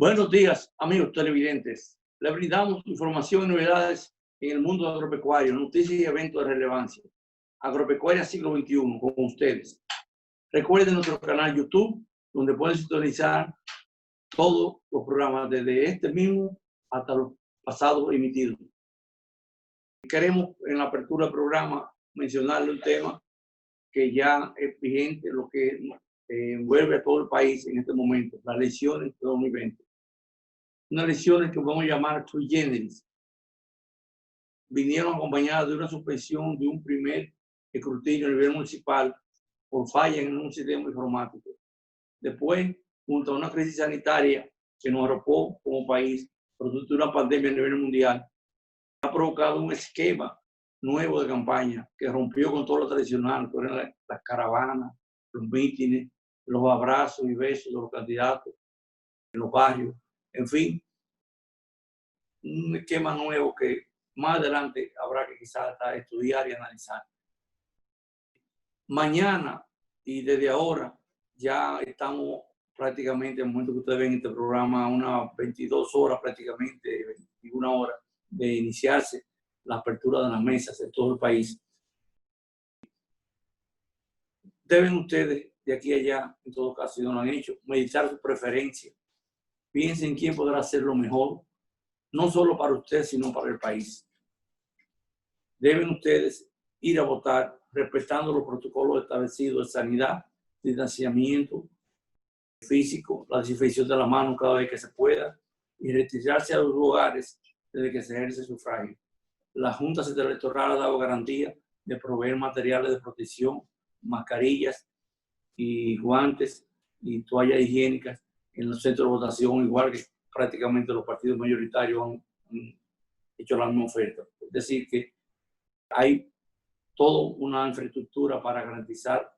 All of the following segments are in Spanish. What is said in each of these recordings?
Buenos días, amigos televidentes. Le brindamos información y novedades en el mundo agropecuario, noticias y eventos de relevancia. Agropecuaria Siglo XXI, con ustedes. Recuerden nuestro canal YouTube, donde pueden sintonizar todos los programas, desde este mismo hasta los pasados emitidos. Queremos, en la apertura del programa, mencionarle un tema que ya es vigente, lo que envuelve a todo el país en este momento, las elecciones de 2020. Unas elecciones que vamos a llamar sui generis. Vinieron acompañadas de una suspensión de un primer escrutinio a nivel municipal por falla en un sistema informático. Después, junto a una crisis sanitaria que nos arropó como país, producto de una pandemia a nivel mundial, ha provocado un esquema nuevo de campaña que rompió con todo lo tradicional, que eran las caravanas, los mítines, los abrazos y besos de los candidatos en los barrios, en fin, un esquema nuevo que más adelante habrá que quizás estudiar y analizar. Mañana y desde ahora ya estamos prácticamente, en el momento que ustedes ven este programa, unas 22 horas prácticamente, 21 horas de iniciarse la apertura de las mesas en todo el país. Deben ustedes, de aquí a allá, en todo caso, si no lo han hecho, meditar su preferencia. Piensen quién podrá hacerlo mejor, no solo para ustedes, sino para el país. Deben ustedes ir a votar respetando los protocolos establecidos de sanidad, distanciamiento físico, la desinfección de las manos cada vez que se pueda y retirarse a los lugares desde que se ejerce el sufragio. La Junta Central Electoral ha dado garantía de proveer materiales de protección, mascarillas y guantes y toallas higiénicas en los centros de votación, igual que prácticamente los partidos mayoritarios han hecho la misma oferta. Es decir, que hay toda una infraestructura para garantizar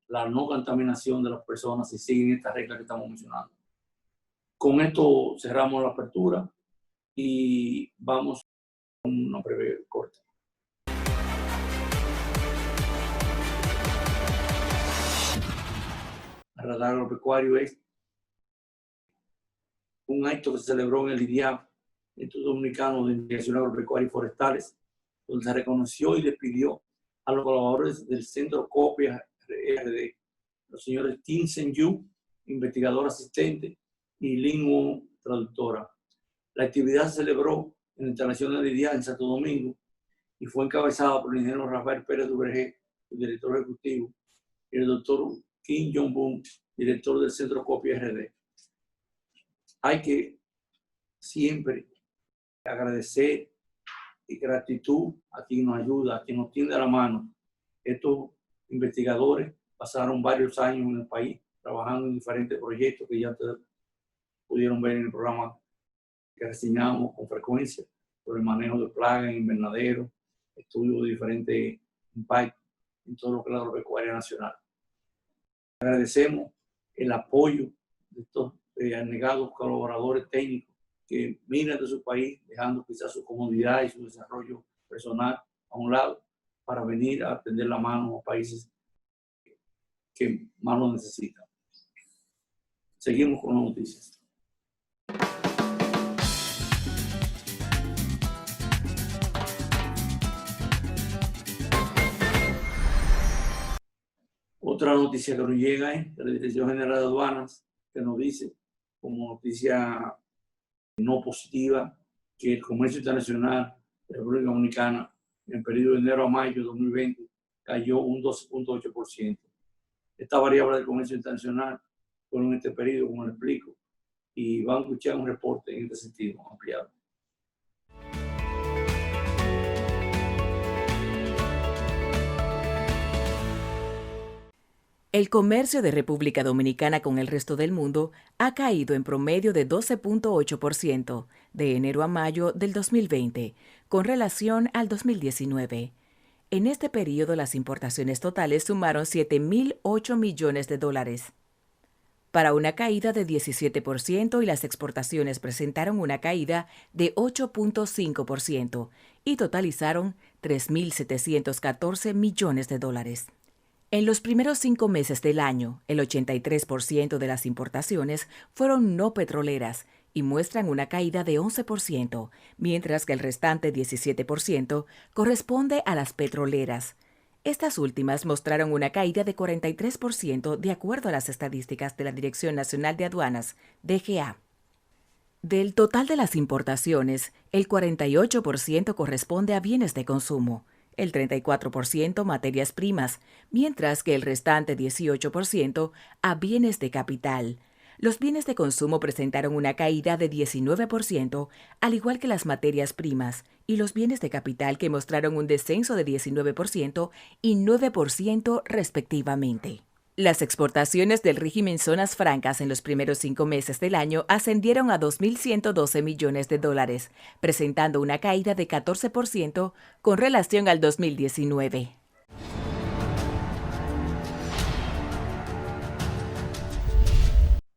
la no contaminación de las personas si siguen estas reglas que estamos mencionando. Con esto cerramos la apertura y vamos a una breve corte. El radar agropecuario es un acto que se celebró en el IDIAF, Instituto Dominicano de Investigación Agropecuaria y Forestales, donde se reconoció y le pidió a los colaboradores del Centro Copia RD, los señores Kim Sen-yu, investigador asistente, y Lin Wong, traductora. La actividad se celebró en la instalación del IDIAF en Santo Domingo y fue encabezada por el ingeniero Rafael Pérez Duvergé, el director ejecutivo, y el doctor Kim Jong-un, director del Centro Copia RD. Hay que siempre agradecer y gratitud a quien nos ayuda, a quien nos tiende la mano. Estos investigadores pasaron varios años en el país trabajando en diferentes proyectos que ya ustedes pudieron ver en el programa que reseñamos con frecuencia sobre el manejo de plagas en invernaderos, estudios de diferentes impactos en todo lo que es la agropecuaria nacional. Agradecemos el apoyo de estos anegados colaboradores técnicos que miran de su país, dejando quizás su comodidad y su desarrollo personal a un lado para venir a tender la mano a los países que más lo necesitan. Seguimos con las noticias. Otra noticia que nos llega es de la Dirección General de Aduanas, que nos dice, como noticia no positiva, que el comercio internacional de la República Dominicana en el periodo de enero a mayo de 2020 cayó un 12.8%. Esta variable del comercio internacional fueron en este periodo, como les explico, y van a escuchar un reporte en este sentido ampliado. El comercio de República Dominicana con el resto del mundo ha caído en promedio de 12.8% de enero a mayo del 2020 con relación al 2019. En este periodo las importaciones totales sumaron $7.008 millones, para una caída de 17%, y las exportaciones presentaron una caída de 8.5% y totalizaron $3.714 millones. En los primeros 5 meses del año, el 83% de las importaciones fueron no petroleras y muestran una caída de 11%, mientras que el restante 17% corresponde a las petroleras. Estas últimas mostraron una caída de 43% de acuerdo a las estadísticas de la Dirección Nacional de Aduanas, DGA. Del total de las importaciones, el 48% corresponde a bienes de consumo, el 34% materias primas, mientras que el restante 18% a bienes de capital. Los bienes de consumo presentaron una caída de 19%, al igual que las materias primas, y los bienes de capital que mostraron un descenso de 19% y 9% respectivamente. Las exportaciones del régimen Zonas Francas en los primeros 5 meses del año ascendieron a 2.112 millones de dólares, presentando una caída de 14% con relación al 2019.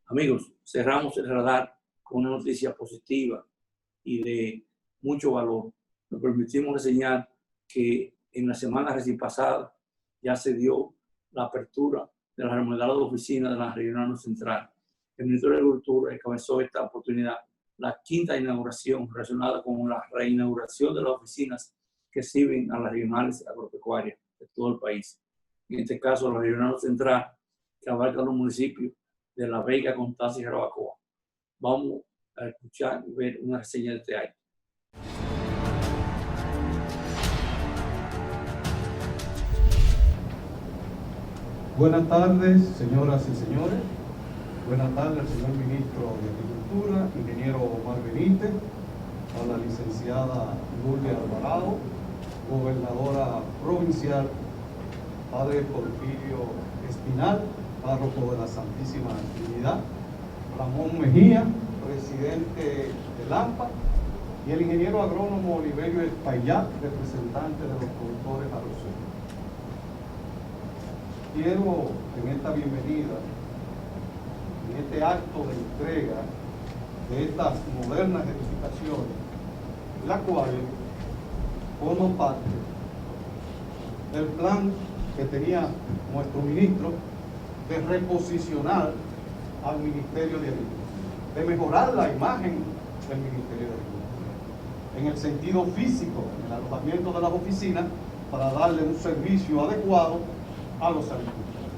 Amigos, cerramos el radar con una noticia positiva y de mucho valor. Nos permitimos reseñar que en la semana recién pasada ya se dio la apertura de la remodelada oficina de la Regional Central. El ministro de Agricultura encabezó esta oportunidad, la 5ª inauguración relacionada con la reinauguración de las oficinas que sirven a las regionales agropecuarias de todo el país. En este caso, la Regional Central, que abarca los municipios de La Vega, Constanza y Jarabacoa. Vamos a escuchar y ver una reseña de este año. Buenas tardes, señoras y señores. Buenas tardes al señor ministro de Agricultura, ingeniero Omar Benítez, a la licenciada Lourdes Alvarado, gobernadora provincial, padre Porfirio Espinal, párroco de la Santísima Trinidad, Ramón Mejía, presidente de AMPA, y el ingeniero agrónomo Oliverio Espaillat, representante de los productores arroceros. Quiero en esta bienvenida, en este acto de entrega de estas modernas edificaciones, la cual forma parte del plan que tenía nuestro ministro de reposicionar al Ministerio de Agricultura, de mejorar la imagen del Ministerio de Agricultura, en el sentido físico, en el alojamiento de las oficinas, para darle un servicio adecuado a los agricultores.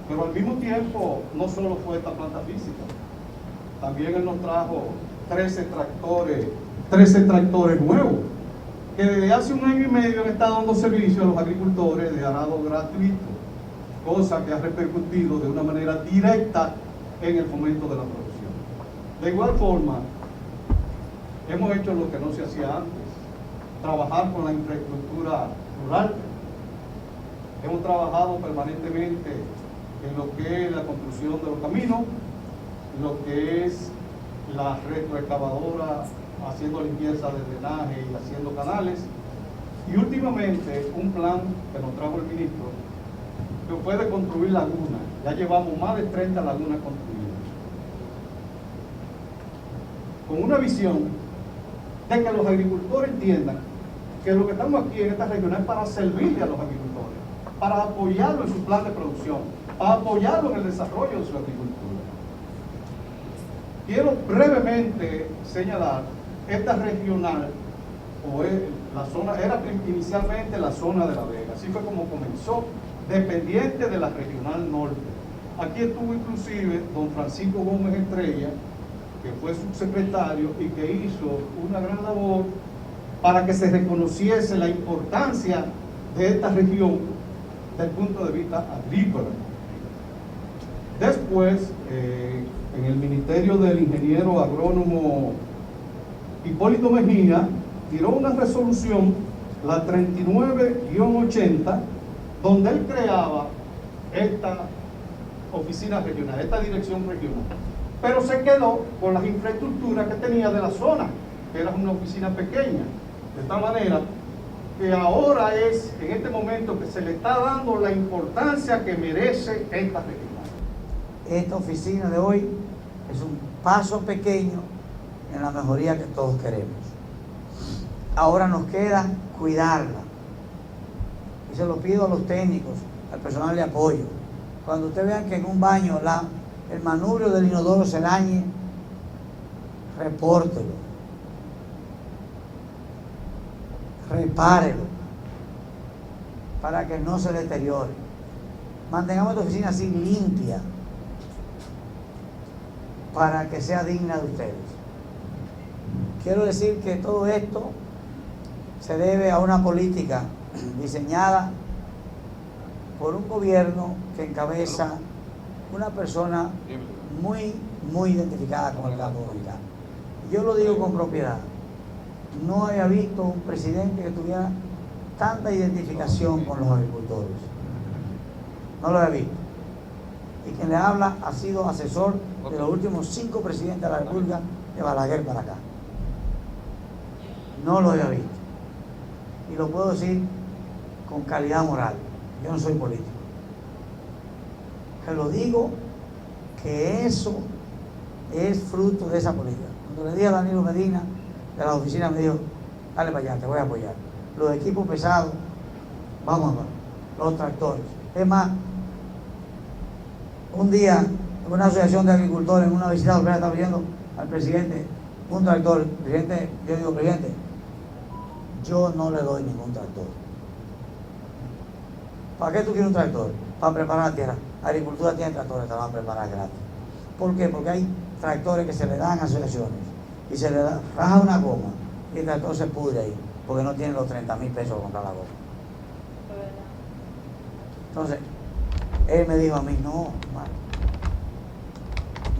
Pero al mismo tiempo, no solo fue esta planta física, también él nos trajo 13 tractores nuevos, que desde hace 1 año y medio han estado dando servicio a los agricultores de arado gratuito, cosa que ha repercutido de una manera directa en el fomento de la producción. De igual forma, hemos hecho lo que no se hacía antes, trabajar con la infraestructura rural. Hemos trabajado permanentemente en lo que es la construcción de los caminos, lo que es la retroexcavadora haciendo limpieza de drenaje y haciendo canales, y últimamente un plan que nos trajo el ministro que fue de construir lagunas. Ya llevamos más de 30 lagunas construidas, con una visión de que los agricultores entiendan que lo que estamos aquí en esta región es para servirle a los agricultores, para apoyarlo en su plan de producción, para apoyarlo en el desarrollo de su agricultura. Quiero brevemente señalar esta regional, la zona, era inicialmente la zona de La Vega, así fue como comenzó, dependiente de la regional norte. Aquí estuvo inclusive don Francisco Gómez Estrella, que fue subsecretario y que hizo una gran labor para que se reconociese la importancia de esta región desde el punto de vista agrícola. Después, en el ministerio del ingeniero agrónomo Hipólito Mejía, tiró una resolución, la 39-80, donde él creaba esta oficina regional, esta dirección regional. Pero se quedó con las infraestructuras que tenía de la zona, que era una oficina pequeña. De tal manera que ahora es, en este momento, que se le está dando la importancia que merece esta regional. Esta oficina de hoy es un paso pequeño en la mejoría que todos queremos. Ahora nos queda cuidarla, y se lo pido a los técnicos, al personal de apoyo. Cuando ustedes vean que en un baño el manubrio del inodoro se dañe, repórtelo, repárelo, para que no se deteriore. Mantengamos esta oficina así limpia, para que sea digna de ustedes. Quiero decir que todo esto se debe a una política diseñada por un gobierno que encabeza una persona muy identificada con el campo dominicano. Yo lo digo con propiedad. No había visto un presidente que tuviera tanta identificación con los agricultores. No lo había visto. Y quien le habla ha sido asesor de los últimos 5 presidentes de la República, de Balaguer para acá. No lo había visto. Y lo puedo decir con calidad moral. Yo no soy político. Pero lo digo que eso es fruto de esa política. Cuando le dije a Danilo Medina de la oficina, me dijo, dale para allá, te voy a apoyar. Los equipos pesados, vamos a ver, los tractores. Es más, un día, en una asociación de agricultores, en una visita, estaba viendo al presidente un tractor. Presidente, yo digo, presidente, yo no le doy ningún tractor. ¿Para qué tú quieres un tractor? Para preparar la tierra. La agricultura tiene tractores, te van a preparar gratis. ¿Por qué? Porque hay tractores que se le dan a asociaciones y se le raja una goma y el tractor se pudre ahí porque no tiene los 30.000 pesos para comprar la goma. Entonces, él me dijo a mí, no, hermano,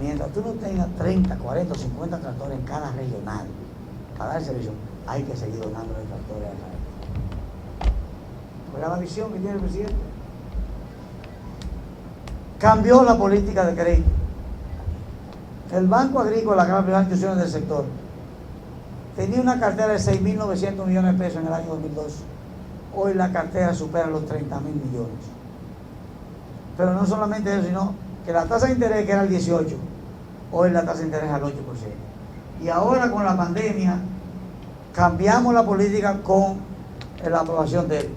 mientras tú no tengas 30, 40, 50 tractores en cada regional para dar servicio, hay que seguir donando los tractores a la gente. ¿Cuál es la visión que tiene el presidente? Cambió la política de crédito. El Banco Agrícola, que era la primera institución del sector, tenía una cartera de 6.900 millones de pesos en el año 2002. Hoy la cartera supera los 30.000 millones. Pero no solamente eso, sino que la tasa de interés, que era el 18%, hoy la tasa de interés es al 8%. Y ahora con la pandemia, cambiamos la política con la aprobación de él.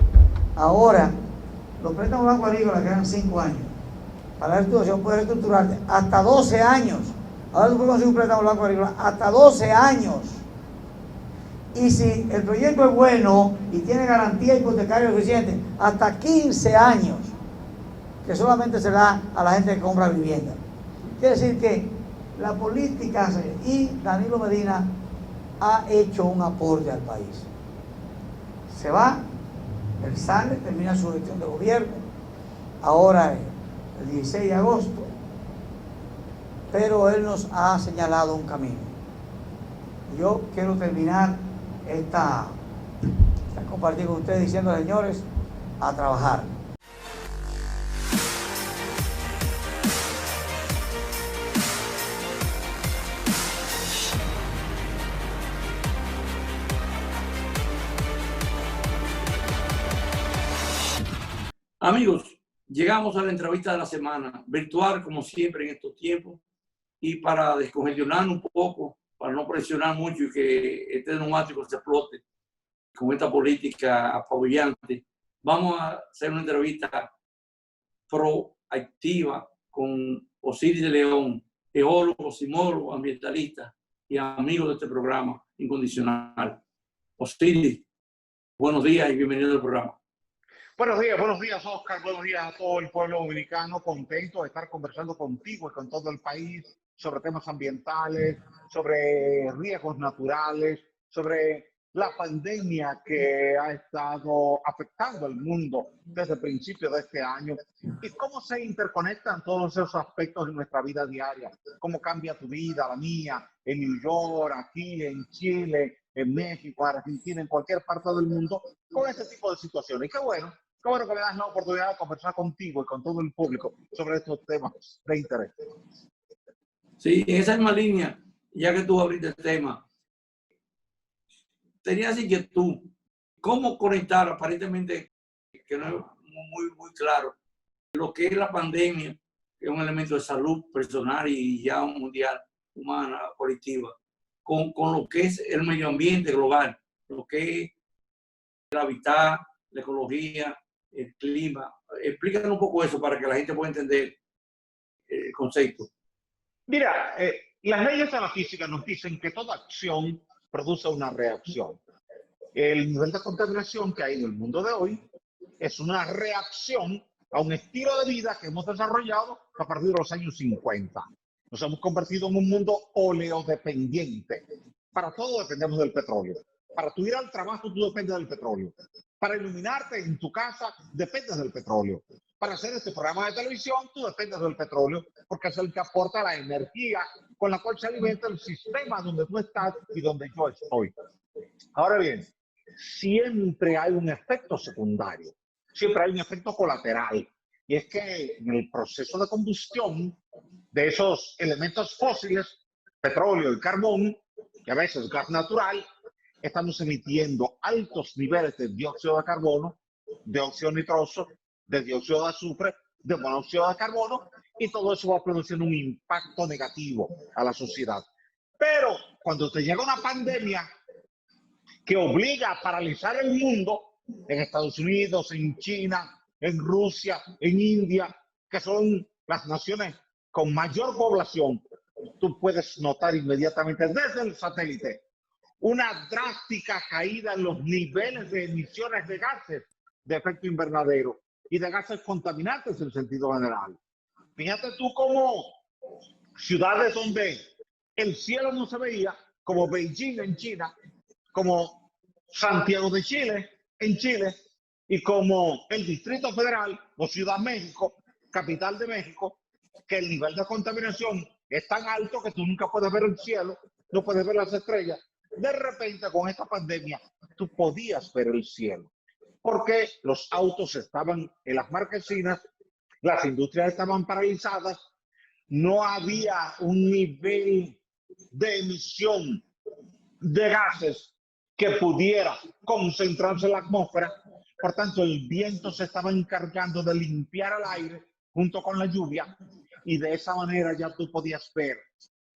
Ahora, los préstamos Banco Agrícola, que eran 5 años, para la institución puede reestructurarse hasta 12 años. Ahora tú puedes conseguir un préstamo Banco Agrícola hasta 12 años. Y si el proyecto es bueno y tiene garantía hipotecaria suficiente, hasta 15 años, que solamente se da a la gente que compra vivienda. Quiere decir que la política y Danilo Medina ha hecho un aporte al país. Se va, él sale, termina su gestión de gobierno, ahora el 16 de agosto, pero él nos ha señalado un camino. Yo quiero terminar esta compartir con ustedes diciendo, señores, a trabajar. Amigos, llegamos a la entrevista de la semana, virtual como siempre en estos tiempos, y para descongestionar un poco, para no presionar mucho y que este neumático se explote con esta política apabullante, vamos a hacer una entrevista proactiva con Osiris de León, geólogo, sismólogo, ambientalista y amigo de este programa incondicional. Osiris, buenos días y bienvenido al programa. Buenos días, Oscar. Buenos días a todo el pueblo dominicano. Contento de estar conversando contigo y con todo el país sobre temas ambientales, sobre riesgos naturales, sobre la pandemia que ha estado afectando al mundo desde el principio de este año y cómo se interconectan todos esos aspectos de nuestra vida diaria. Cómo cambia tu vida, la mía, en New York, aquí, en Chile, en México, Argentina, en cualquier parte del mundo, con este tipo de situaciones. Y qué bueno que me das la oportunidad de conversar contigo y con todo el público sobre estos temas de interés. Sí, en esa misma línea, ya que tú abriste el tema, tenías inquietud, ¿cómo conectar aparentemente, que no es muy claro, lo que es la pandemia, que es un elemento de salud personal y ya mundial, humana, colectiva, con lo que es el medio ambiente global, lo que es el hábitat, la ecología, el clima. Explícanos un poco eso para que la gente pueda entender el concepto. Mira, las leyes de la física nos dicen que toda acción produce una reacción. El nivel de contaminación que hay en el mundo de hoy es una reacción a un estilo de vida que hemos desarrollado a partir de los años 50. Nos hemos convertido en un mundo oleodependiente. Para todo dependemos del petróleo. Para tu ir al trabajo tú dependes del petróleo. Para iluminarte en tu casa dependes del petróleo. Para hacer este programa de televisión tú dependes del petróleo porque es el que aporta la energía con la cual se alimenta el sistema donde tú estás y donde yo estoy. Ahora bien, siempre hay un efecto secundario, siempre hay un efecto colateral. Y es que en el proceso de combustión de esos elementos fósiles, petróleo y carbón, que a veces es gas natural, estamos emitiendo altos niveles de dióxido de carbono, de óxido nitroso, de dióxido de azufre, de monóxido de carbono, y todo eso va produciendo un impacto negativo a la sociedad. Pero cuando te llega una pandemia que obliga a paralizar el mundo, en Estados Unidos, en China, en Rusia, en India, que son las naciones con mayor población, tú puedes notar inmediatamente desde el satélite una drástica caída en los niveles de emisiones de gases de efecto invernadero y de gases contaminantes en sentido general. Fíjate tú cómo ciudades donde el cielo no se veía, como Beijing en China, como Santiago de Chile en Chile, y como el Distrito Federal o Ciudad México, capital de México, que el nivel de contaminación es tan alto que tú nunca puedes ver el cielo, no puedes ver las estrellas. De repente, con esta pandemia, tú podías ver el cielo, porque los autos estaban en las marquesinas, las industrias estaban paralizadas, no había un nivel de emisión de gases que pudiera concentrarse en la atmósfera. Por tanto, el viento se estaba encargando de limpiar el aire junto con la lluvia, y de esa manera ya tú podías ver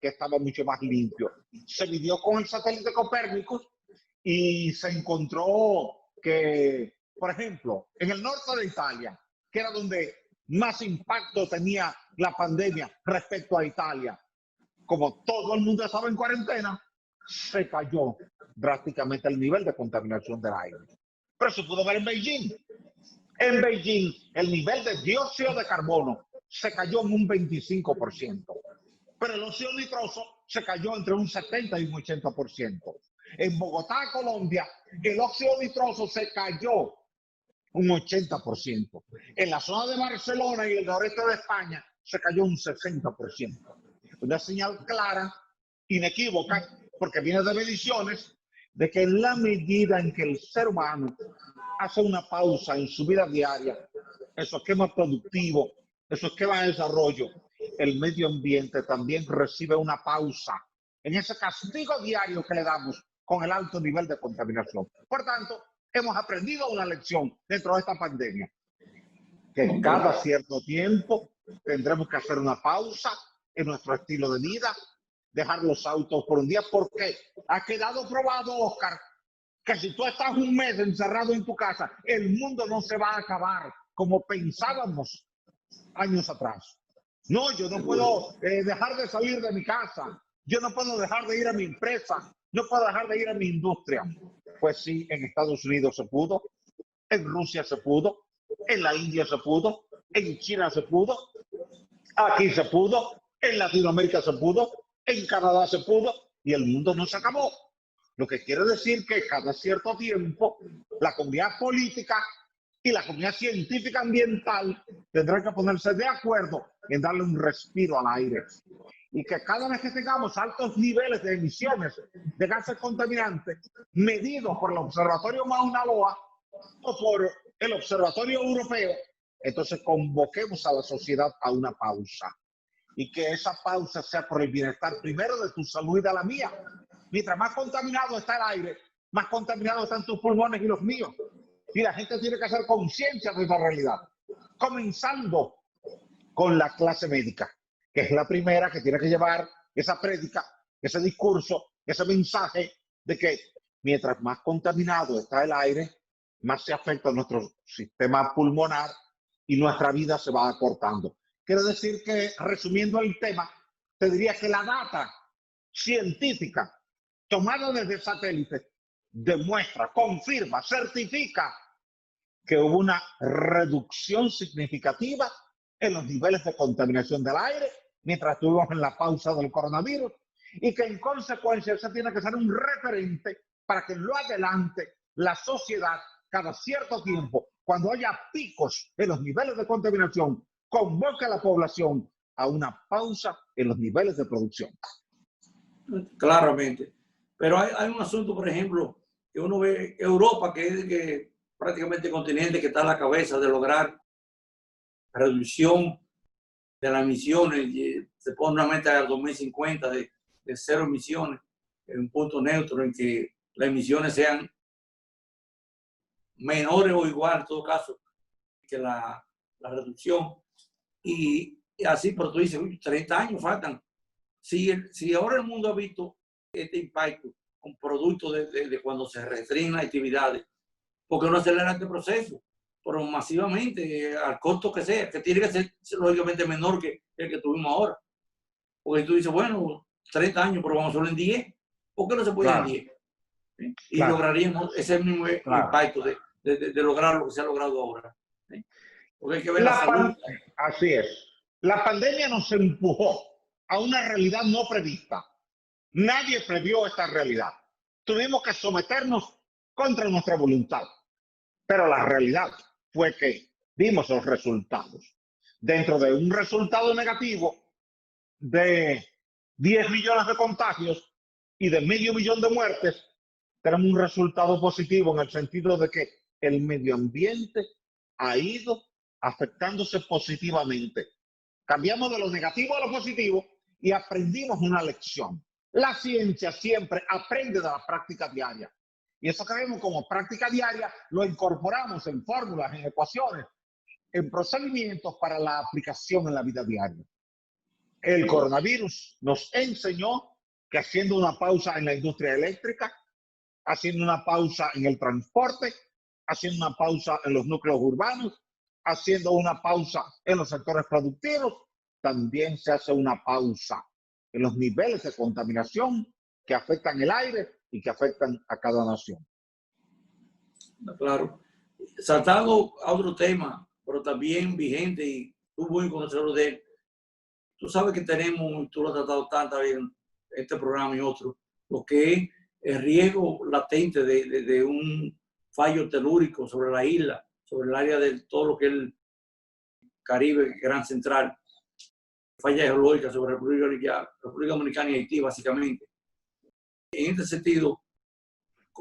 que estaba mucho más limpio. Se midió con el satélite Copérnicus y se encontró que, por ejemplo, en el norte de Italia, que era donde más impacto tenía la pandemia respecto a Italia, como todo el mundo estaba en cuarentena, se cayó drásticamente el nivel de contaminación del aire. Pero se pudo ver en Beijing. En Beijing, el nivel de dióxido de carbono se cayó en un 25%. Pero el óxido nitroso se cayó entre un 70 y un 80%. En Bogotá, Colombia, el óxido nitroso se cayó un 80%. En la zona de Barcelona y el noreste de España se cayó un 60%. Una señal clara, inequívoca, porque viene de mediciones, de que en la medida en que el ser humano hace una pausa en su vida diaria, en su esquema productivo, en su esquema de desarrollo, el medio ambiente también recibe una pausa en ese castigo diario que le damos con el alto nivel de contaminación. Por tanto, hemos aprendido una lección dentro de esta pandemia, que cada cierto tiempo tendremos que hacer una pausa en nuestro estilo de vida, dejar los autos por un día, porque ha quedado probado, Oscar, que si tú estás un mes encerrado en tu casa, el mundo no se va a acabar como pensábamos años atrás. No, yo no puedo dejar de salir de mi casa, yo no puedo dejar de ir a mi empresa, no puedo dejar de ir a mi industria. Pues sí, en Estados Unidos se pudo, en Rusia se pudo, en la India se pudo, en China se pudo, aquí se pudo, en Latinoamérica se pudo, en Canadá se pudo, y el mundo no se acabó. Lo que quiere decir que cada cierto tiempo la comunidad política y la comunidad científica ambiental tendrán que ponerse de acuerdo en darle un respiro al aire. Y que cada vez que tengamos altos niveles de emisiones de gases contaminantes medidos por el Observatorio Mauna Loa o por el Observatorio Europeo, entonces convoquemos a la sociedad a una pausa. Y que esa pausa sea por el bienestar primero de tu salud y de la mía. Mientras más contaminado está el aire, más contaminados están tus pulmones y los míos. Y la gente tiene que hacer conciencia de esa realidad. Comenzando con la clase médica, que es la primera que tiene que llevar esa prédica, ese discurso, ese mensaje de que mientras más contaminado está el aire, más se afecta nuestro sistema pulmonar y nuestra vida se va acortando. Quiero decir que, resumiendo el tema, te diría que la data científica tomada desde satélites demuestra, confirma, certifica que hubo una reducción significativa en los niveles de contaminación del aire mientras estuvimos en la pausa del coronavirus y que en consecuencia eso tiene que ser un referente para que en lo adelante la sociedad, cada cierto tiempo, cuando haya picos en los niveles de contaminación, convoque a la población a una pausa en los niveles de producción. Claramente. Pero hay un asunto, por ejemplo, que uno ve Europa, que es prácticamente el continente que está a la cabeza de lograr reducción de las emisiones, y se pone una meta al 2050 de cero emisiones, en un punto neutro en que las emisiones sean menores o igual, en todo caso, que la reducción. Y así, pero tú dices, 30 años faltan. Si ahora el mundo ha visto este impacto con producto de cuando se restringen las actividades, ¿por qué no acelera este proceso? Pero masivamente, al costo que sea, que tiene que ser lógicamente menor que el que tuvimos ahora. Porque tú dices, bueno, 30 años, pero vamos solo en 10. ¿Por qué no se puede en 10? ¿Sí? Y lograríamos ese mismo impacto de lograr lo que se ha logrado ahora. ¿Sí? Porque hay que ver la salud. Así es. La pandemia nos empujó a una realidad no prevista. Nadie previó esta realidad. Tuvimos que someternos contra nuestra voluntad. Pero la realidad fue que vimos los resultados. Dentro de un resultado negativo de 10 millones de contagios y de medio millón de muertes, tenemos un resultado positivo en el sentido de que el medio ambiente ha ido afectándose positivamente. Cambiamos de lo negativo a lo positivo y aprendimos una lección. La ciencia siempre aprende de la práctica diaria. Y eso que vemos como práctica diaria lo incorporamos en fórmulas, en ecuaciones, en procedimientos para la aplicación en la vida diaria. El coronavirus nos enseñó que haciendo una pausa en la industria eléctrica, haciendo una pausa en el transporte, haciendo una pausa en los núcleos urbanos, haciendo una pausa en los sectores productivos, también se hace una pausa en los niveles de contaminación que afectan el aire y que afectan a cada nación. Claro. Saltando a otro tema, pero también vigente y tú muy conocedor de él. Tú sabes que tenemos, tú lo has tratado tanto en este programa y otro, lo que es el riesgo latente de un fallo telúrico sobre la isla, sobre el área de todo lo que es el Caribe, Gran Central, falla geológica sobre República Dominicana y Haití, básicamente. En este sentido,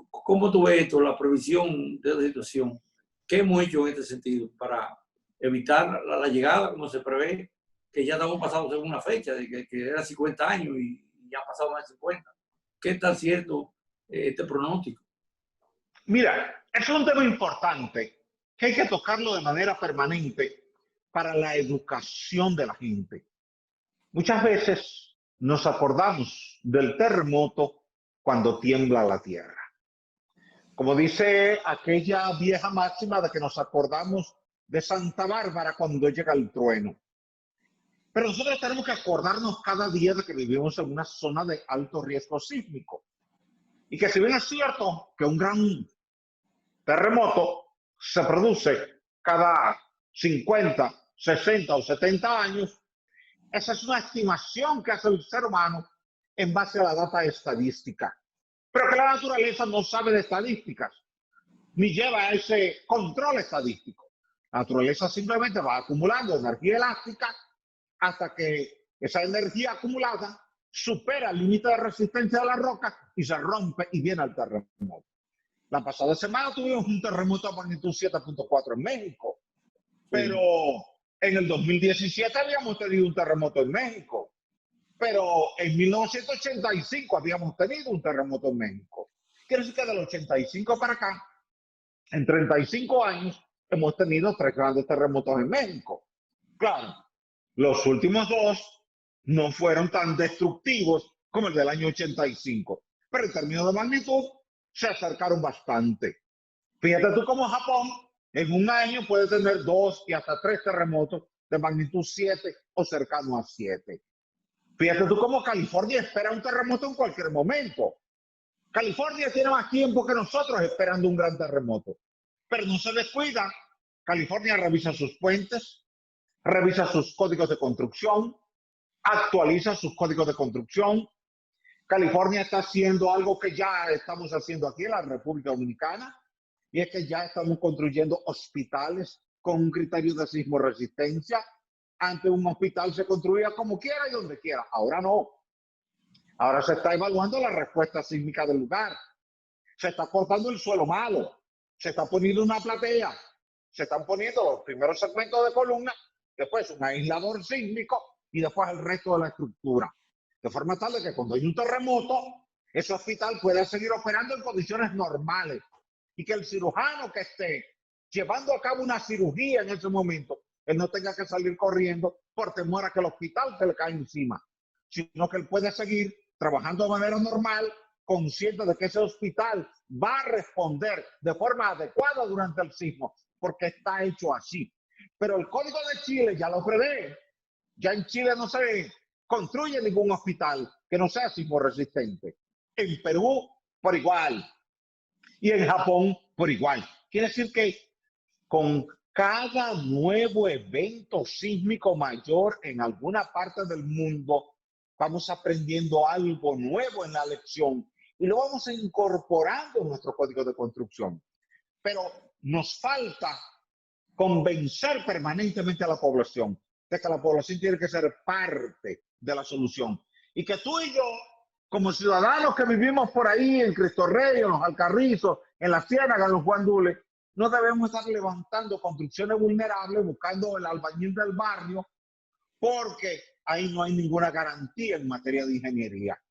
¿cómo tú ves esto, la previsión de la situación? ¿Qué hemos hecho en este sentido para evitar la llegada, como se prevé, que ya estamos pasados según una fecha, de que era 50 años y ya han pasado más de 50? ¿Qué tan cierto este pronóstico? Mira, es un tema importante que hay que tocarlo de manera permanente para la educación de la gente. Muchas veces nos acordamos del terremoto cuando tiembla la tierra. Como dice aquella vieja máxima de que nos acordamos de Santa Bárbara cuando llega el trueno. Pero nosotros tenemos que acordarnos cada día de que vivimos en una zona de alto riesgo sísmico. Y que si bien es cierto que un gran terremoto se produce cada 50, 60 o 70 años, esa es una estimación que hace el ser humano en base a la data estadística. Pero que la naturaleza no sabe de estadísticas, ni lleva ese control estadístico. La naturaleza simplemente va acumulando energía elástica hasta que esa energía acumulada supera el límite de resistencia de la roca y se rompe y viene al terremoto. La pasada semana tuvimos un terremoto a magnitud 7.4 en México, pero en el 2017 habíamos tenido un terremoto en México. Pero en 1985 habíamos tenido un terremoto en México. Quiere decir que del 85 para acá, en 35 años, hemos tenido 3 grandes terremotos en México. Claro, los últimos 2 no fueron tan destructivos como el del año 85, pero en términos de magnitud se acercaron bastante. Fíjate tú cómo Japón en un año puede tener 2 y hasta 3 terremotos de magnitud 7 o cercano a 7. Fíjate tú cómo California espera un terremoto en cualquier momento. California tiene más tiempo que nosotros esperando un gran terremoto, pero no se descuida. California revisa sus puentes, revisa sus códigos de construcción, actualiza sus códigos de construcción. California está haciendo algo que ya estamos haciendo aquí en la República Dominicana, y es que ya estamos construyendo hospitales con un criterio de sismoresistencia. Antes un hospital se construía como quiera y donde quiera. Ahora no. Ahora se está evaluando la respuesta sísmica del lugar. Se está cortando el suelo malo. Se está poniendo una platea. Se están poniendo los primeros segmentos de columna, después un aislador sísmico y después el resto de la estructura. De forma tal de que cuando hay un terremoto, ese hospital pueda seguir operando en condiciones normales y que el cirujano que esté llevando a cabo una cirugía en ese momento, él no tenga que salir corriendo por temor a que el hospital se le caiga encima, sino que él puede seguir trabajando de manera normal, consciente de que ese hospital va a responder de forma adecuada durante el sismo, porque está hecho así. Pero el Código de Chile ya lo prevé. Ya en Chile no se construye ningún hospital que no sea sismoresistente. En Perú, por igual. Y en Japón, por igual. Quiere decir que con cada nuevo evento sísmico mayor en alguna parte del mundo, vamos aprendiendo algo nuevo en la lección y lo vamos incorporando en nuestro código de construcción. Pero nos falta convencer permanentemente a la población de que la población tiene que ser parte de la solución. Y que tú y yo, como ciudadanos que vivimos por ahí en Cristo Rey, en los Alcarrizos, en la Ciénaga, en los Guandules, no debemos estar levantando construcciones vulnerables, buscando el albañil del barrio, porque ahí no hay ninguna garantía en materia de ingeniería.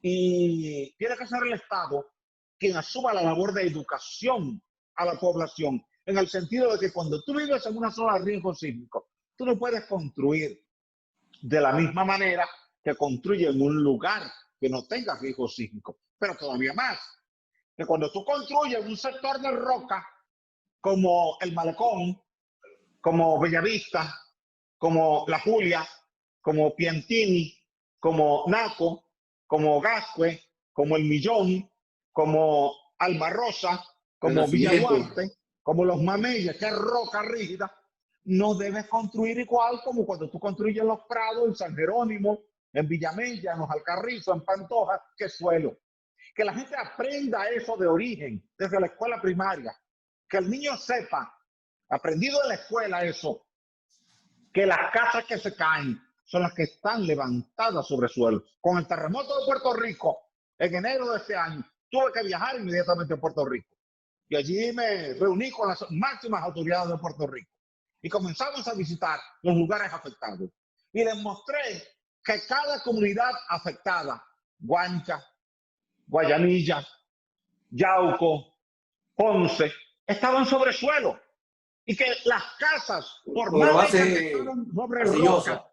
Y tiene que ser el Estado quien asuma la labor de educación a la población, en el sentido de que cuando tú vives en una zona de riesgo sísmico, tú no puedes construir de la misma manera que construye en un lugar que no tenga riesgo sísmico. Pero todavía más, que cuando tú construyes en un sector de roca, como el Malecón, como Bellavista, como La Julia, como Piantini, como Naco, como Gascue, como El Millón, como Alba Rosa, como Villa Duarte, como Los Mameyes, que es roca rígida, no debes construir igual como cuando tú construyes en Los Prados, en San Jerónimo, en Villamella, en Los Alcarrizos, en Pantoja, que es suelo. Que la gente aprenda eso de origen, desde la escuela primaria. Que el niño sepa, aprendido en la escuela eso, que las casas que se caen son las que están levantadas sobre suelo. Con el terremoto de Puerto Rico, en enero de este año, tuve que viajar inmediatamente a Puerto Rico. Y allí me reuní con las máximas autoridades de Puerto Rico. Y comenzamos a visitar los lugares afectados. Y les mostré que cada comunidad afectada, Guancha, Guayanilla, Yauco, Ponce, estaban sobre suelo. Y que las casas, por más que estaban sobre roca,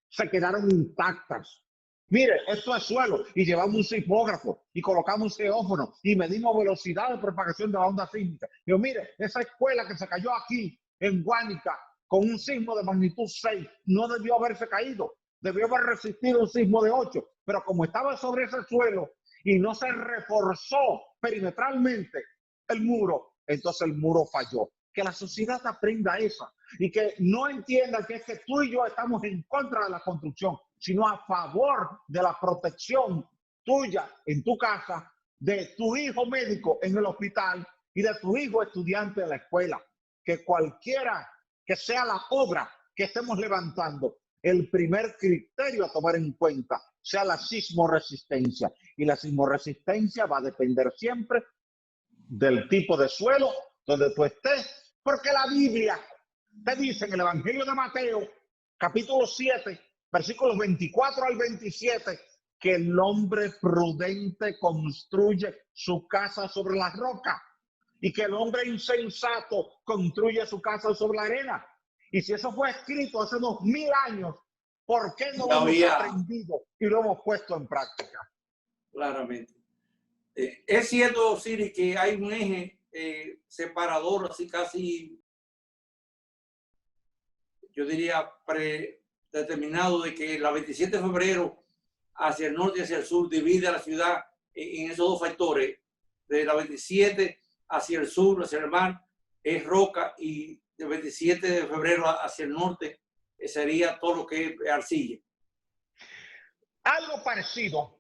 se quedaron intactas. Mire, esto es suelo. Y llevamos un sismógrafo y colocamos un geófono y medimos velocidad de propagación de la onda sísmica. Yo, mire, esa escuela que se cayó aquí en Guánica con un sismo de magnitud 6 no debió haberse caído. Debió haber resistido un sismo de 8. Pero como estaba sobre ese suelo y no se reforzó perimetralmente el muro, entonces el muro falló. Que la sociedad aprenda eso y que no entienda que es que tú y yo estamos en contra de la construcción, sino a favor de la protección tuya en tu casa, de tu hijo médico en el hospital y de tu hijo estudiante en la escuela. Que cualquiera que sea la obra que estemos levantando, el primer criterio a tomar en cuenta sea la sismoresistencia. Y la sismoresistencia va a depender siempre del tipo de suelo donde tú estés. Porque la Biblia te dice en el Evangelio de Mateo, capítulo 7, versículos 24 al 27, que el hombre prudente construye su casa sobre la roca y que el hombre insensato construye su casa sobre la arena. Y si eso fue escrito hace 2000 años, ¿por qué no lo hemos aprendido y lo hemos puesto en práctica? Claramente. Es cierto, Siri, que hay un eje separador, así casi, yo diría, predeterminado de que la 27 de febrero hacia el norte y hacia el sur divide a la ciudad en esos dos factores. De la 27 hacia el sur, hacia el mar, es roca, y de 27 de febrero hacia el norte sería todo lo que es arcilla. Algo parecido.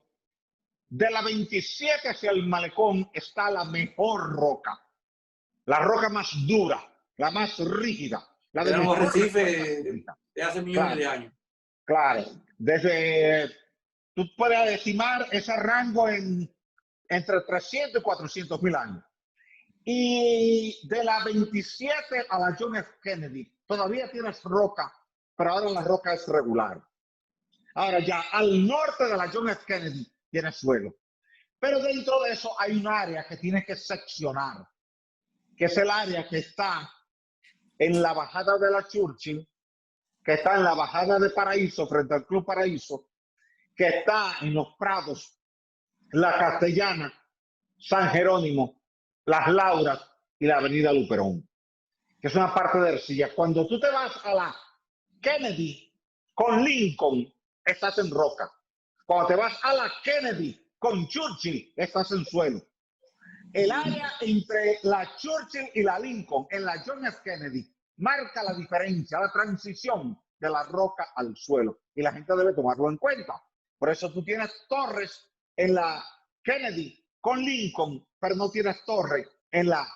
De la 27 hacia el malecón está la mejor roca, la roca más dura, la más rígida, la de los mejor arrecifes de hace millones de años. Claro, tú puedes estimar ese rango entre 300 y 400 mil años. Y de la 27 a la John F. Kennedy todavía tienes roca, pero ahora la roca es regular. Ahora ya al norte de la John F. Kennedy tiene suelo. Pero dentro de eso hay un área que tienes que seccionar, que es el área que está en la bajada de la Churchill, que está en la bajada de Paraíso, frente al Club Paraíso, que está en los Prados, la Castellana, San Jerónimo, Las Lauras y la Avenida Luperón, que es una parte de arcilla. Cuando tú te vas a la Kennedy con Lincoln, estás en roca. Cuando te vas a la Kennedy con Churchill, estás en suelo. El área entre la Churchill y la Lincoln en la John F. Kennedy marca la diferencia, la transición de la roca al suelo. Y la gente debe tomarlo en cuenta. Por eso tú tienes torres en la Kennedy con Lincoln, pero no tienes torre en la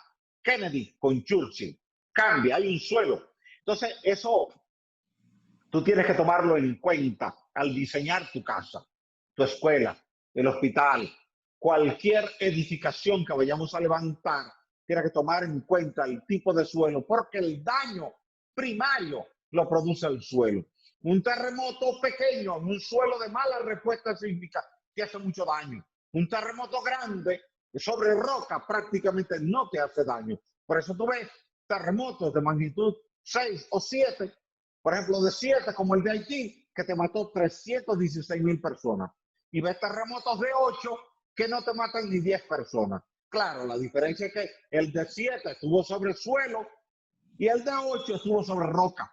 Kennedy con Churchill. Cambia, hay un suelo. Entonces, eso tú tienes que tomarlo en cuenta al diseñar tu casa, tu escuela, el hospital, cualquier edificación que vayamos a levantar, tiene que tomar en cuenta el tipo de suelo, porque el daño primario lo produce el suelo. Un terremoto pequeño, un suelo de mala respuesta sísmica, te hace mucho daño. Un terremoto grande sobre roca prácticamente no te hace daño. Por eso tú ves terremotos de magnitud 6 o 7, por ejemplo de 7 como el de Haití, que te mató 316,000 personas. Y ves terremotos de 8 que no te matan ni 10 personas. Claro, la diferencia es que el de 7 estuvo sobre suelo y el de 8 estuvo sobre roca.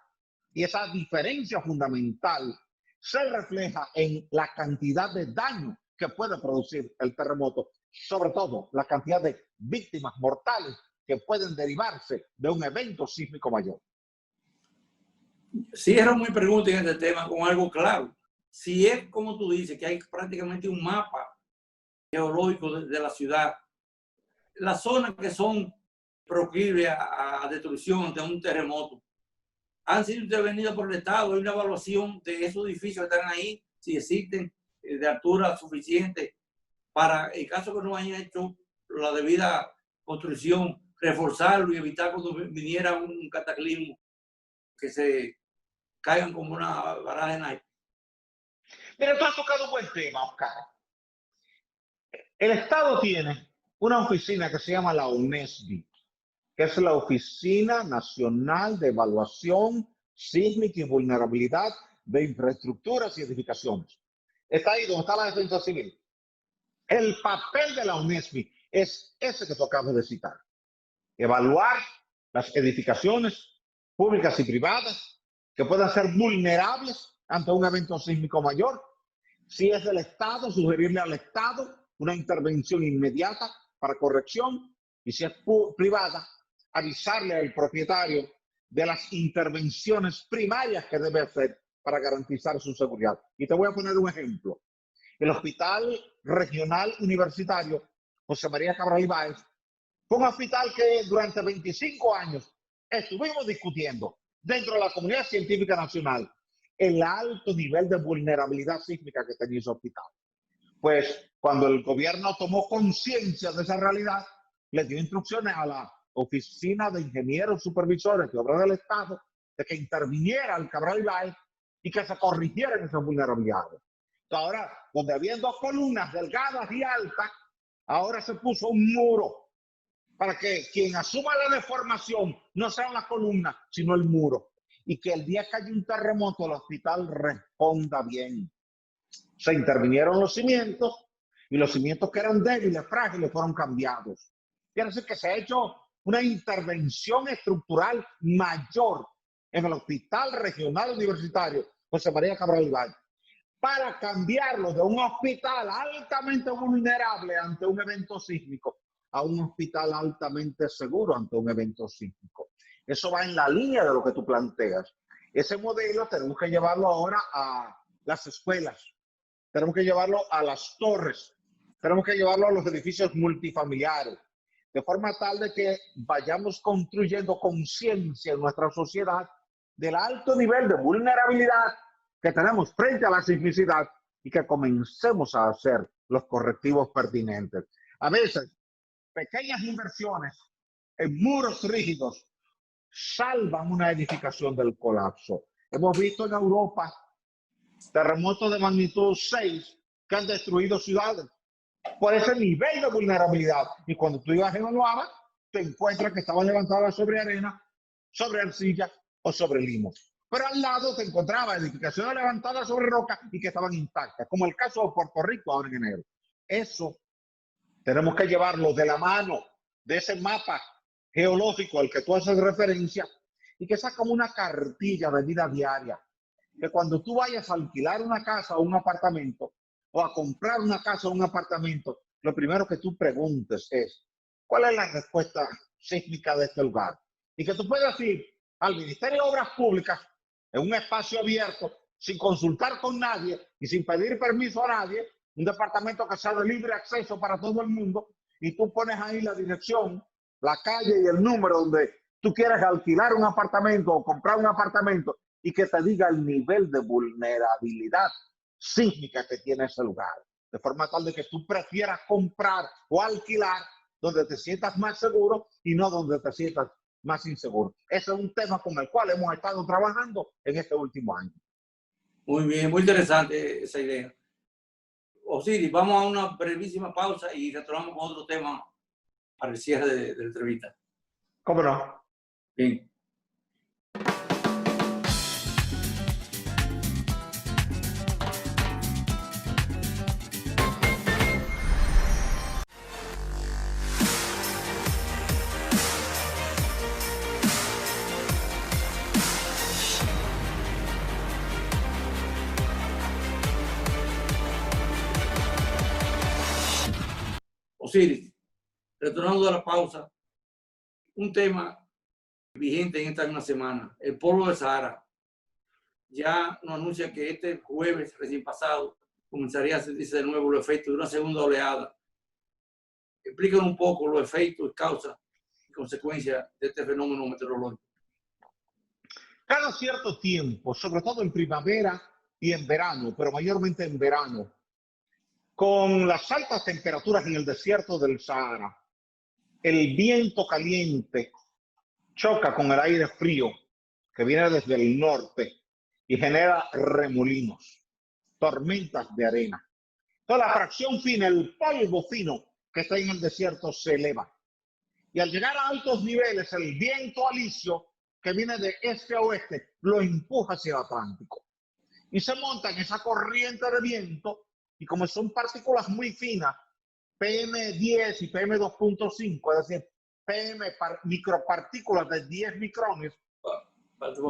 Y esa diferencia fundamental se refleja en la cantidad de daño que puede producir el terremoto, sobre todo la cantidad de víctimas mortales que pueden derivarse de un evento sísmico mayor. Cierro mi pregunta en este tema con algo claro. Si es como tú dices, que hay prácticamente un mapa geológico de la ciudad, las zonas que son proclives a destrucción ante un terremoto, han sido intervenidas por el Estado. Hay una evaluación de esos edificios que están ahí, si existen de altura suficiente para, en caso que no hayan hecho la debida construcción, reforzarlo y evitar cuando viniera un cataclismo que se caigan como una baraja de naipes. Mira, tú has tocado un buen tema, Oscar. El Estado tiene una oficina que se llama la ONESBI, que es la Oficina Nacional de Evaluación Sísmica y Vulnerabilidad de Infraestructuras y Edificaciones. Está ahí donde está la Defensa Civil. El papel de la ONESBI es ese que tú acabas de citar. Evaluar las edificaciones públicas y privadas que puedan ser vulnerables ante un evento sísmico mayor. Si es del Estado, sugerirle al Estado una intervención inmediata para corrección. Y si es privada, avisarle al propietario de las intervenciones primarias que debe hacer para garantizar su seguridad. Y te voy a poner un ejemplo. El Hospital Regional Universitario José María Cabral Ibáez fue un hospital que durante 25 años estuvimos discutiendo dentro de la comunidad científica nacional el alto nivel de vulnerabilidad sísmica que tenía ese hospital. Pues cuando el gobierno tomó conciencia de esa realidad, le dio instrucciones a la Oficina de Ingenieros Supervisores de Obras del Estado de que interviniera el Cabral Ibáez y que se corrigieran esas vulnerabilidades. Entonces, ahora, donde había dos columnas delgadas y altas, ahora se puso un muro para que quien asuma la deformación no sea la columna, sino el muro. Y que el día que haya un terremoto, el hospital responda bien. Se intervinieron los cimientos y los cimientos que eran débiles, frágiles, fueron cambiados. Quiere decir que se ha hecho una intervención estructural mayor en el Hospital Regional Universitario José María Cabral Ibáñez para cambiarlo de un hospital altamente vulnerable ante un evento sísmico a un hospital altamente seguro ante un evento sísmico. Eso va en la línea de lo que tú planteas. Ese modelo tenemos que llevarlo ahora a las escuelas, tenemos que llevarlo a las torres, tenemos que llevarlo a los edificios multifamiliares, de forma tal de que vayamos construyendo conciencia en nuestra sociedad del alto nivel de vulnerabilidad que tenemos frente a la sismicidad y que comencemos a hacer los correctivos pertinentes. A veces, pequeñas inversiones en muros rígidos salvan una edificación del colapso. Hemos visto en Europa terremotos de magnitud 6 que han destruido ciudades por ese nivel de vulnerabilidad. Y cuando tú ibas en Onuama, te encuentras que estaban levantadas sobre arena, sobre arcilla o sobre limo. Pero al lado te encontrabas edificaciones levantadas sobre roca y que estaban intactas, como el caso de Puerto Rico ahora en enero. Eso tenemos que llevarlo de la mano de ese mapa geológico al que tú haces referencia y que sea como una cartilla de vida diaria. Que cuando tú vayas a alquilar una casa o un apartamento o a comprar una casa o un apartamento, lo primero que tú preguntes es, ¿cuál es la respuesta sísmica de este lugar? Y que tú puedas ir al Ministerio de Obras Públicas en un espacio abierto, sin consultar con nadie y sin pedir permiso a nadie, un departamento que sea de libre acceso para todo el mundo, y tú pones ahí la dirección, la calle y el número donde tú quieres alquilar un apartamento o comprar un apartamento y que te diga el nivel de vulnerabilidad sísmica que tiene ese lugar. De forma tal de que tú prefieras comprar o alquilar donde te sientas más seguro y no donde te sientas más inseguro. Ese es un tema con el cual hemos estado trabajando en este último año. Muy bien, muy interesante esa idea. Osiris, vamos a una brevísima pausa y retornamos con otro tema para el cierre de la entrevista. ¿Cómo no? Bien. Osiris, retornando de la pausa, un tema vigente en esta misma semana, el polvo del Sahara. Ya nos anuncia que este jueves recién pasado comenzaría a sentirse de nuevo los efectos de una segunda oleada. Explícanos un poco los efectos, causas y consecuencias de este fenómeno meteorológico. Cada cierto tiempo, sobre todo en primavera y en verano, pero mayormente en verano, con las altas temperaturas en el desierto del Sahara, el viento caliente choca con el aire frío que viene desde el norte y genera remolinos, tormentas de arena. Toda la fracción fina, el polvo fino que está en el desierto se eleva. Y al llegar a altos niveles, el viento alisio que viene de este a oeste lo empuja hacia el Atlántico. Y se monta en esa corriente de viento y como son partículas muy finas, PM10 y PM2.5, es decir, micropartículas de 10 micrones,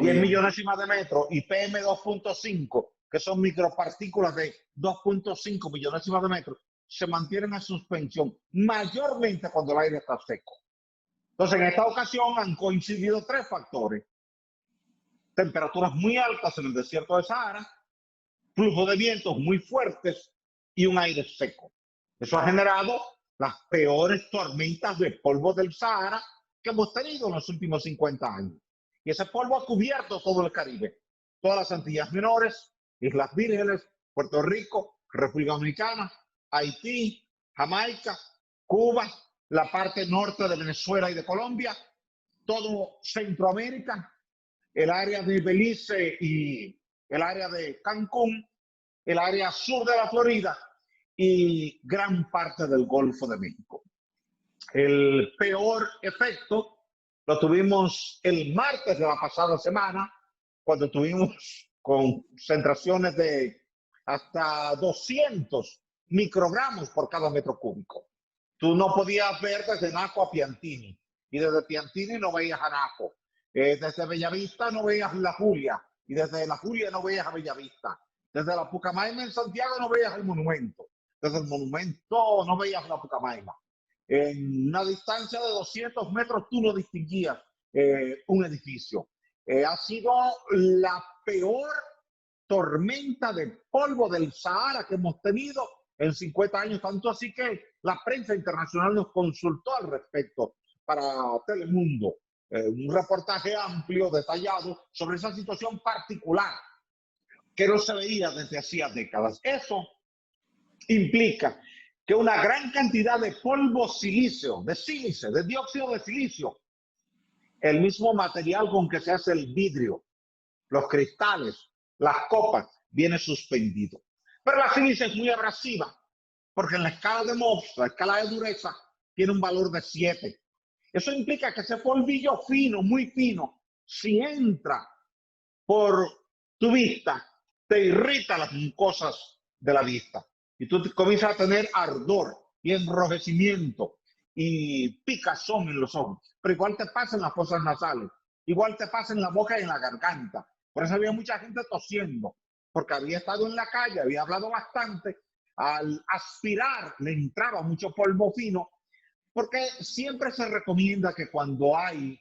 10 millonésimas de metro, y PM2.5, que son micropartículas de 2.5 millonésimas de metro, se mantienen en suspensión, mayormente cuando el aire está seco. Entonces, en esta ocasión han coincidido tres factores. Temperaturas muy altas en el desierto de Sahara, flujo de vientos muy fuertes y un aire seco. Eso ha generado las peores tormentas de polvo del Sahara que hemos tenido en los últimos 50 años. Y ese polvo ha cubierto todo el Caribe, todas las Antillas Menores, Islas Vírgenes, Puerto Rico, República Dominicana, Haití, Jamaica, Cuba, la parte norte de Venezuela y de Colombia, todo Centroamérica, el área de Belice y el área de Cancún, el área sur de la Florida y gran parte del Golfo de México. El peor efecto lo tuvimos el martes de la pasada semana, cuando tuvimos concentraciones de hasta 200 microgramos por cada metro cúbico. Tú no podías ver desde Naco a Piantini, y desde Piantini no veías a Naco. Desde Bellavista no veías La Julia, y desde La Julia no veías a Bellavista. Desde la Pucamaima en Santiago no veías el monumento. Desde el monumento no veías la Pucamaima. En una distancia de 200 metros tú no distinguías un edificio. Ha sido la peor tormenta de polvo del Sahara que hemos tenido en 50 años, tanto así que la prensa internacional nos consultó al respecto para Telemundo. Un reportaje amplio, detallado, sobre esa situación particular que no se veía desde hacía décadas. Eso implica que una gran cantidad de polvo silicio, de dióxido de silicio, el mismo material con que se hace el vidrio, los cristales, las copas, viene suspendido. Pero la sílice es muy abrasiva, porque en la escala de Mohs, la escala de dureza, tiene un valor de 7. Eso implica que ese polvillo fino, muy fino, si entra por tu vista, te irrita las mucosas de la vista. Y tú comienzas a tener ardor y enrojecimiento y picazón en los ojos. Pero igual te pasa en las fosas nasales, igual te pasa en la boca y en la garganta. Por eso había mucha gente tosiendo, porque había estado en la calle, había hablado bastante. Al aspirar le entraba mucho polvo fino, porque siempre se recomienda que cuando hay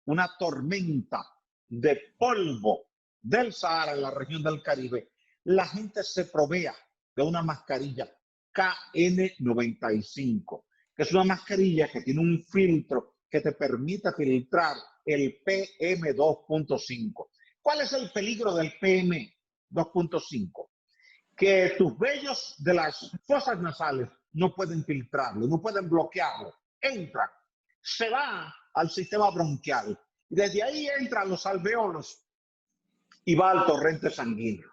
una tormenta de polvo del Sahara en la región del Caribe, la gente se provea de una mascarilla KN95, que es una mascarilla que tiene un filtro que te permite filtrar el PM2.5. ¿Cuál es el peligro del PM2.5? Que tus vellos de las fosas nasales no pueden filtrarlo, no pueden bloquearlo. Entra, se va al sistema bronquial y desde ahí entra a los alveolos y va al torrente sanguíneo.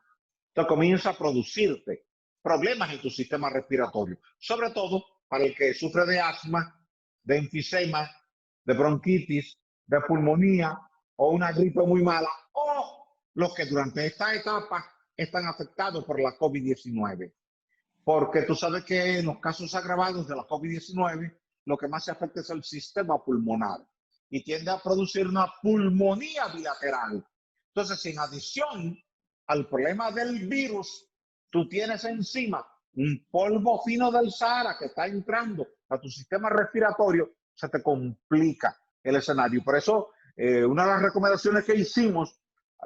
Entonces comienza a producirte problemas en tu sistema respiratorio, sobre todo para el que sufre de asma, de enfisema, de bronquitis, de pulmonía o una gripe muy mala, o los que durante esta etapa están afectados por la COVID-19. Porque tú sabes que en los casos agravados de la COVID-19, lo que más se afecta es el sistema pulmonar y tiende a producir una pulmonía bilateral. Entonces, en adición al problema del virus, tú tienes encima un polvo fino del Sahara que está entrando a tu sistema respiratorio, se te complica el escenario. Por eso, una de las recomendaciones que hicimos,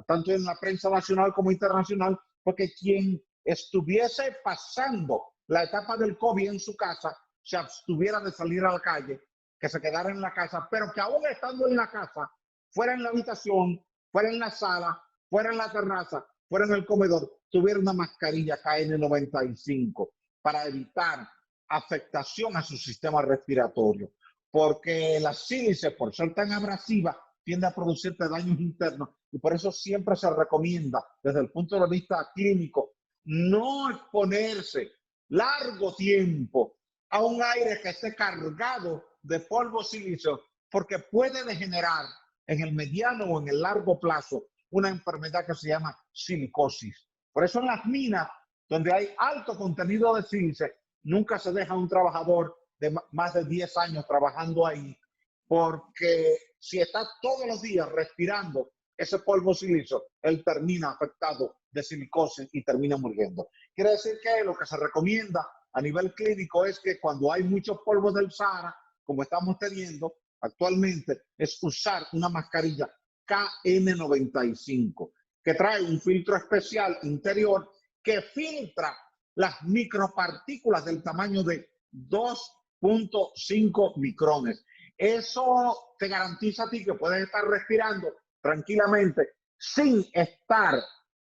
tanto en la prensa nacional como internacional, fue que quien estuviese pasando la etapa del COVID en su casa, se abstuviera de salir a la calle, que se quedara en la casa, pero que aún estando en la casa, fuera en la habitación, fuera en la sala, fuera en la terraza, fuera en el comedor, tuviera una mascarilla KN95 para evitar afectación a su sistema respiratorio. Porque la sílice, por ser tan abrasiva, tiende a producirte daños internos y por eso siempre se recomienda, desde el punto de vista clínico, no exponerse largo tiempo a un aire que esté cargado de polvo sílice, porque puede degenerar en el mediano o en el largo plazo una enfermedad que se llama silicosis. Por eso en las minas, donde hay alto contenido de sílice, nunca se deja un trabajador de más de 10 años trabajando ahí, porque si está todos los días respirando ese polvo silicio, él termina afectado de silicosis y termina muriendo. Quiere decir que lo que se recomienda a nivel clínico es que cuando hay muchos polvos del Sahara, como estamos teniendo actualmente, es usar una mascarilla KN95, que trae un filtro especial interior que filtra las micropartículas del tamaño de 2.5 micrones. Eso te garantiza a ti que puedes estar respirando tranquilamente sin estar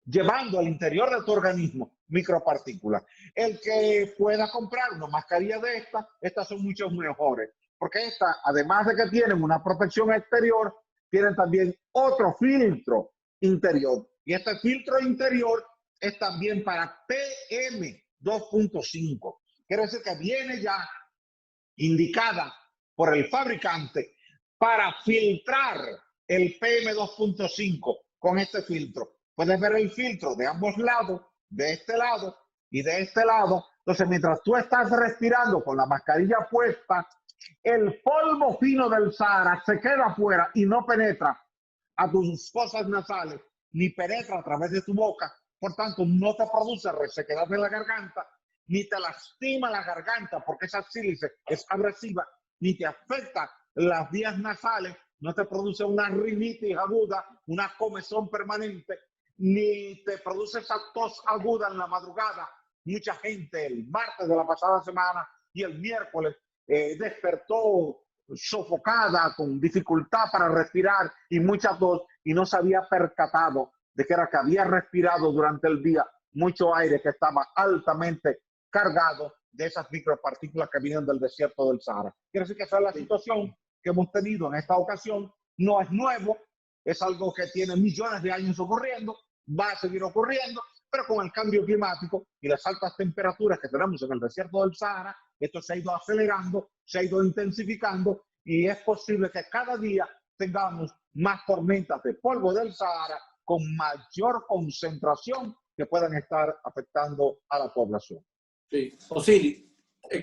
llevando al interior de tu organismo micropartículas. El que pueda comprar una mascarilla de estas son mucho mejores, porque estas, además de que tienen una protección exterior, tienen también otro filtro interior. Y este filtro interior es también para PM2.5. Quiere decir que viene ya indicada por el fabricante para filtrar el PM2.5 con este filtro. Puedes ver el filtro de ambos lados, de este lado y de este lado. Entonces, mientras tú estás respirando con la mascarilla puesta, el polvo fino del Sahara se queda afuera y no penetra a tus fosas nasales, ni penetra a través de tu boca. Por tanto, no te produce resequedad en la garganta, ni te lastima la garganta, porque esa sílice es abrasiva, ni te afecta las vías nasales, no te produce una rinitis aguda, una comezón permanente, ni te produce esa tos aguda en la madrugada. Mucha gente el martes de la pasada semana y el miércoles despertó sofocada, con dificultad para respirar y mucha tos, y no se había percatado de que era que había respirado durante el día mucho aire que estaba altamente cargado de esas micropartículas que vienen del desierto del Sahara. Quiere decir que esa es la situación que hemos tenido en esta ocasión. No es nuevo, es algo que tiene millones de años ocurriendo, va a seguir ocurriendo, pero con el cambio climático y las altas temperaturas que tenemos en el desierto del Sahara, esto se ha ido acelerando, se ha ido intensificando, y es posible que cada día tengamos más tormentas de polvo del Sahara con mayor concentración que puedan estar afectando a la población. Sí. Osiris,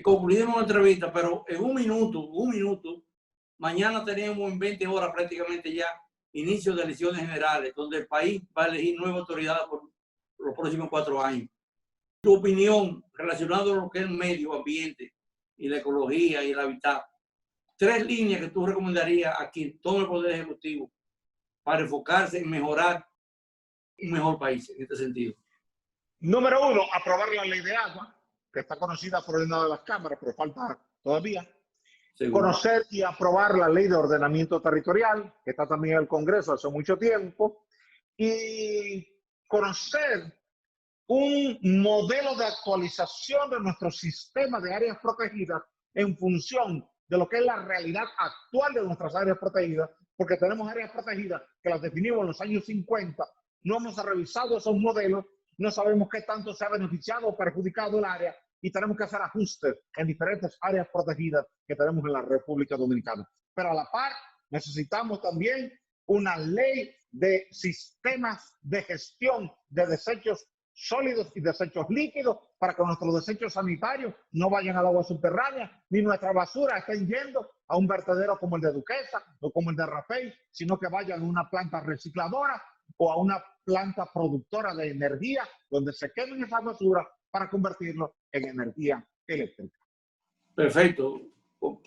concluimos la entrevista, pero en un minuto, mañana tenemos en 20 horas prácticamente ya inicio de elecciones generales, donde el país va a elegir nueva autoridad por los próximos 4 años. Tu opinión relacionada con lo que es el medio ambiente y la ecología y el hábitat. 3 líneas que tú recomendarías a quien tome el Poder Ejecutivo para enfocarse en mejorar un mejor país en este sentido. Número 1, aprobar la ley de agua, que está conocida por el lado de las cámaras, pero falta todavía. Seguro. Conocer y aprobar la ley de ordenamiento territorial, que está también en el Congreso hace mucho tiempo. Y conocer un modelo de actualización de nuestro sistema de áreas protegidas en función de lo que es la realidad actual de nuestras áreas protegidas, porque tenemos áreas protegidas que las definimos en los años 50, no hemos revisado esos modelos, no sabemos qué tanto se ha beneficiado o perjudicado el área, y tenemos que hacer ajustes en diferentes áreas protegidas que tenemos en la República Dominicana. Pero a la par, necesitamos también una ley de sistemas de gestión de desechos sólidos y desechos líquidos para que nuestros desechos sanitarios no vayan al agua subterránea, ni nuestra basura estén yendo a un vertedero como el de Duquesa o como el de Rafey, sino que vayan a una planta recicladora o a una planta productora de energía donde se quemen esa basura para convertirlo en energía eléctrica. Perfecto,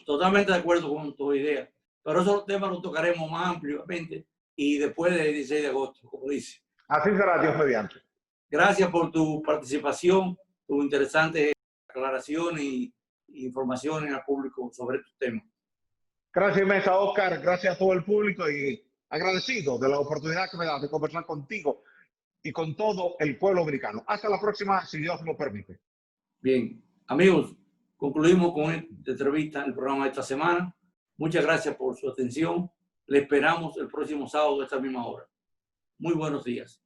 totalmente de acuerdo con tu idea, pero esos temas los tocaremos más ampliamente y después del 16 de agosto, como dice. Así será, Dios mediante. Gracias por tu participación, tus interesantes aclaraciones y informaciones al público sobre estos temas. Gracias inmensa, Oscar. Gracias a todo el público y agradecido de la oportunidad que me da de conversar contigo y con todo el pueblo dominicano. Hasta la próxima, si Dios lo permite. Bien, amigos, concluimos con esta entrevista, el programa de esta semana. Muchas gracias por su atención. Le esperamos el próximo sábado a esta misma hora. Muy buenos días.